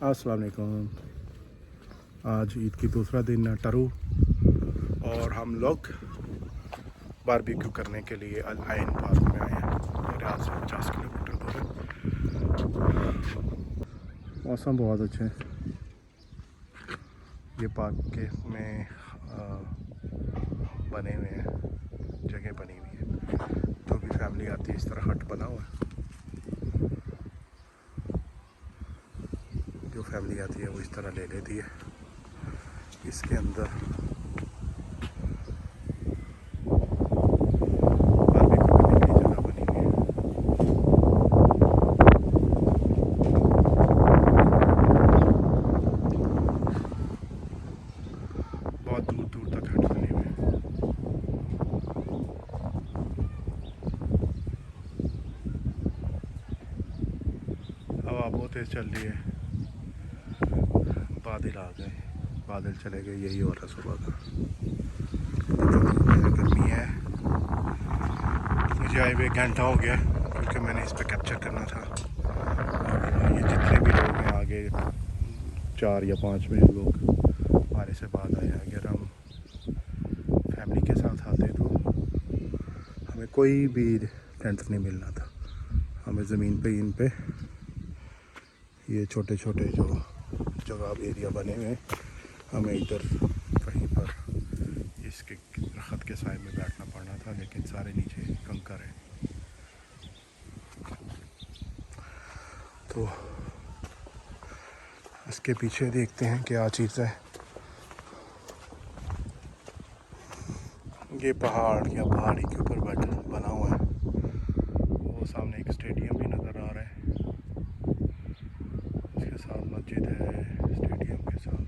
अस्सलाम वालेकुम। आज ईद की दूसरा दिन टरू और हम लोग बारबेक्यू करने के लिए अल आइन पार्क में आए हैं। मेरे यहाँ से 50 किलोमीटर दूर है। मौसम बहुत अच्छा है। ये पार्क के में बने हुए हैं, जगह बनी हुई है। जो भी फैमिली आती है इस तरह हट बना हुआ है। जो फैमिली आती है वो इस तरह ले लेती है। इसके अंदर बारबेक्यू करने के लिए जगह बनी हुई है। बहुत दूर दूर तक हट बने हुए हैं। हवा बहुत तेज़ चल रही है। बादल आ गए, बादल चले गए, यही हो रहा सुबह का। गर्मी है। मुझे आए हुए एक घंटा हो गया क्योंकि मैंने इस पर कैप्चर करना था। और ये जितने भी लोग हैं आगे 4 या 5 में लोग हमारे से बाद आए। अगर हम फैमिली के साथ आते तो हमें कोई भी टेंट नहीं मिलना था। हमें ज़मीन पे इन पे ये छोटे छोटे जो जगह एरिया बने हुए हैं, हमें इधर कहीं पर इसके दरख्त के साए में बैठना पड़ना था, लेकिन सारे नीचे कंकर है। तो इसके पीछे देखते हैं क्या चीज़ है। ये पहाड़ या पहाड़ी के ऊपर बना हुआ है। वो सामने एक स्टेडियम भी नज़र आ रहा है। इसके साथ मस्जिद है, स्टेडियम के साथ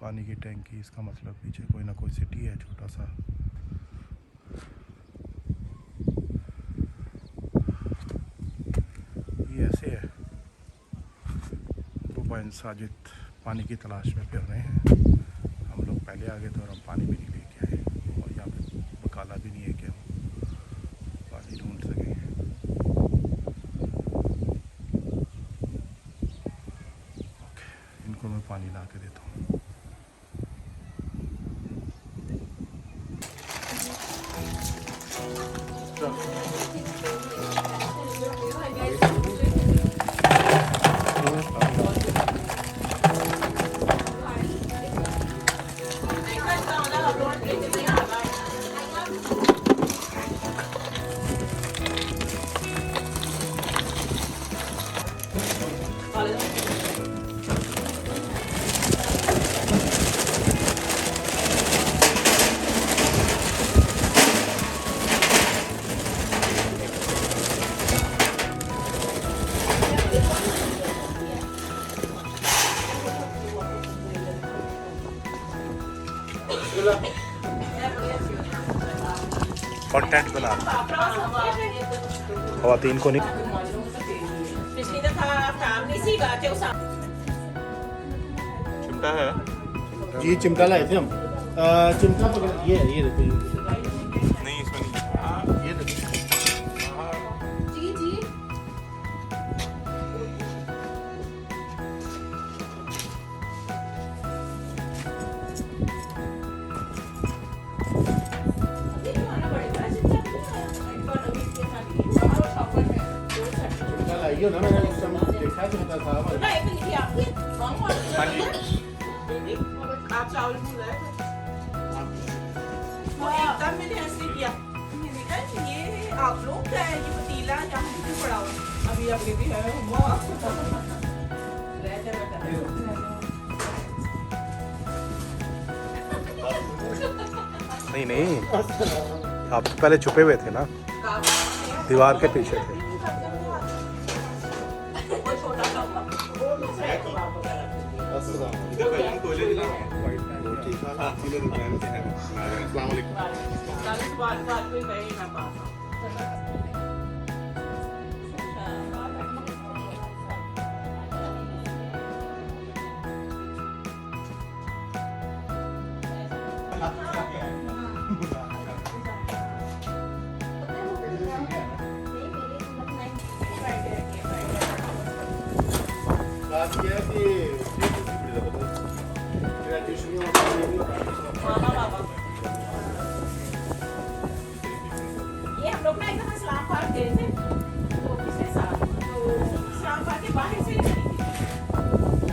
पानी की टैंकी। इसका मतलब पीछे कोई ना कोई सिटी है छोटा सा। ये ऐसे है। रूबा एंड साजिद पानी की तलाश में फिर रहे हैं। हम लोग पहले आ गए थे और हम पानी भी नहीं लेके आए। और यहाँ पे बकाला भी नहीं है कि हम पानी ढूंढ सकें। ओके, इनको मैं पानी ला के देता हूँ। कंटेंट बना ख़वातीन को नहीं। चिमटा है जी, चिमटा लाए थे हम। चिमटा पकड़ ये देखो नहीं, इसमें नहीं। ये देखो। जी जी चिमटा लाइए ना, मैंने उस समय देखा चिमटा था हमारे। हाँ जी। आप चावल भूल रहे थे वो एकदम मैंने ऐसे किया। मैंने कहा कि ये आप लोग क्या है, ये पतीला यहाँ क्यों पड़ा हुआ अभी आप भी है नहीं नहीं, आप तो पहले छुपे हुए थे ना, दीवार के पीछे थे। बात कोई कहे ना पास बात यह है कि ग्रेजुएशन में मामा बाबा ये हम लोग ना एक दफा इस्लाम पार्क गए थे तो पिछले साल तो इस्लाम पार्क के बाहर से ही खरीदी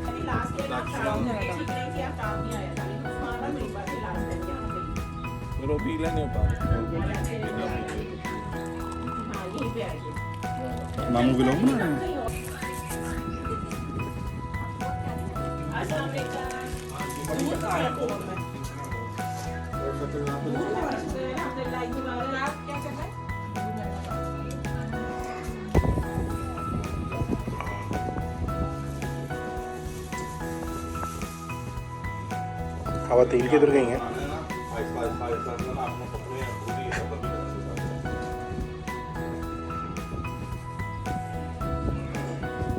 अभी लास्ट ईयर काम ठीक नहीं किया काम नहीं आया था लेकिन उस्मान और मेरी बात लास्ट टाइम यहाँ पे वो पी लेने होता हाँ यहीं पे आएगी मामू के लोग बना रहे हैं। खवातीन किधर गई हैं?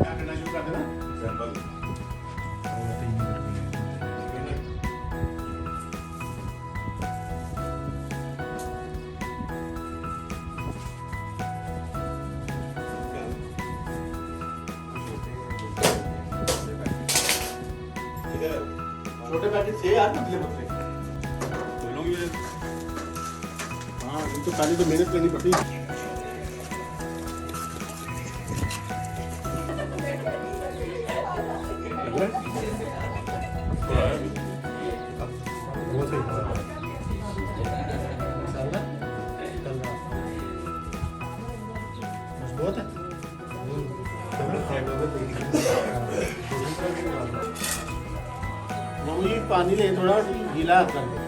क्या करना शुरू कर देना छोटे पैकेट थे यार पतले पतले हाँ इनको पहले तो मेहनत करनी पड़ती वो सही है। बहुत है मम्मी पानी ले थोड़ा गीला हाथ कर दे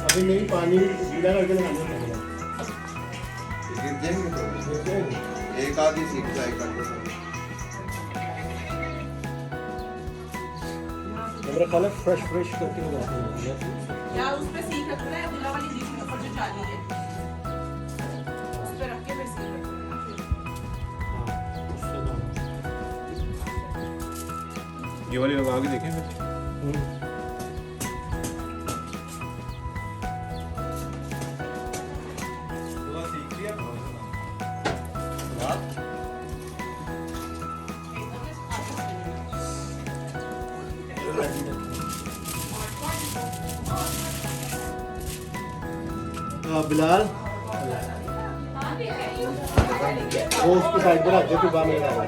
अभी नहीं पानी गीला करके लगाना पड़ेगा गिर जाएंगे तो एक आधी सीख जाए कर दो मेरा ख्याल है फ्रेश फ्रेश करके लगाते हैं या उस पे सीख रखना है गुला वाली चीज के ऊपर जो चाली है उस पे रख के फिर सीख रखना ये वाली लगा के देखें फिर बिलाल वो उसकी साइड पर रख दे फिर बाद में लगा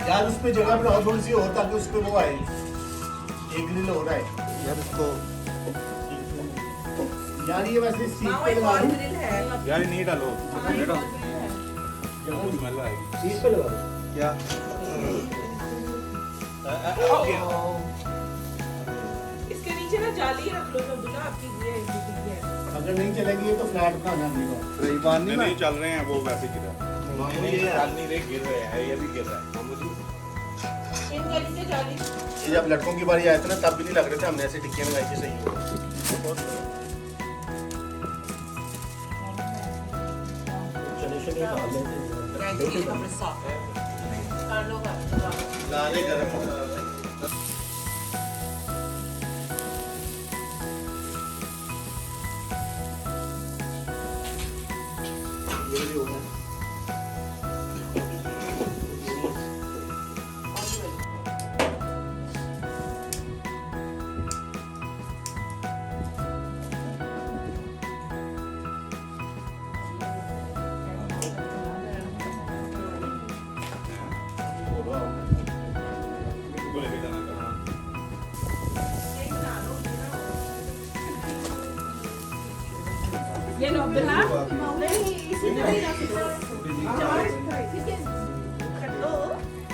यार उस पे जगह बनाओ थोड़ी सी और ताकि उस पे वो आए एक ग्रिल हो रहा है यार उसको यार ये वैसे सीट पे लगा दूं यार ये नहीं डालो नहीं डालो स्मेल आएगी सीट पे लगा दूं क्या इसके नीचे ना जाली रख लो जो दुला आपकी ये है अगर नहीं चलेगी ये तो फ्लैट बनाना नहीं होगा रईबान नहीं नहीं चल रहे हैं वो वैसे गिरा मामू ये चल नहीं रहे गिर रहे हैं ये भी गिर रहा है मामू जी इन गली से जाली ये जब लड़कों की बारी आया था ना तब भी नहीं लग रहे थे हमने ऐसे टिक्कियां लगाई थी सही हो चले चले कर लो लाने गरम हो ये भी हो गया ये लो बिला नहीं इसी में नहीं रख दो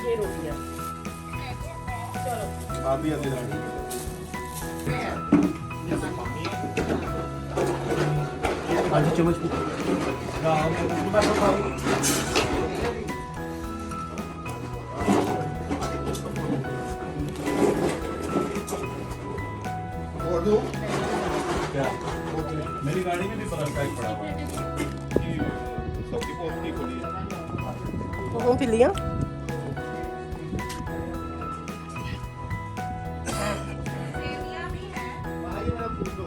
ये रोटियां चलो आधी आधी डाली पाँच चम्मच सबकी पोस्ट नहीं खुली है ਉਹ ਪਿੱਲੀਆਂ सेवियां भी है भाई मेरा फूल दो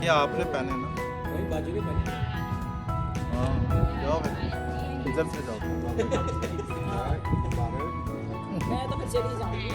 ये आपने पहने ना वही बाजू के पहने हाँ जाओ फिर इधर से जाओ ਮੈਂ ਤਾਂ ਫਿਰ ਚਲੀ ਜਾਊਂਗੀ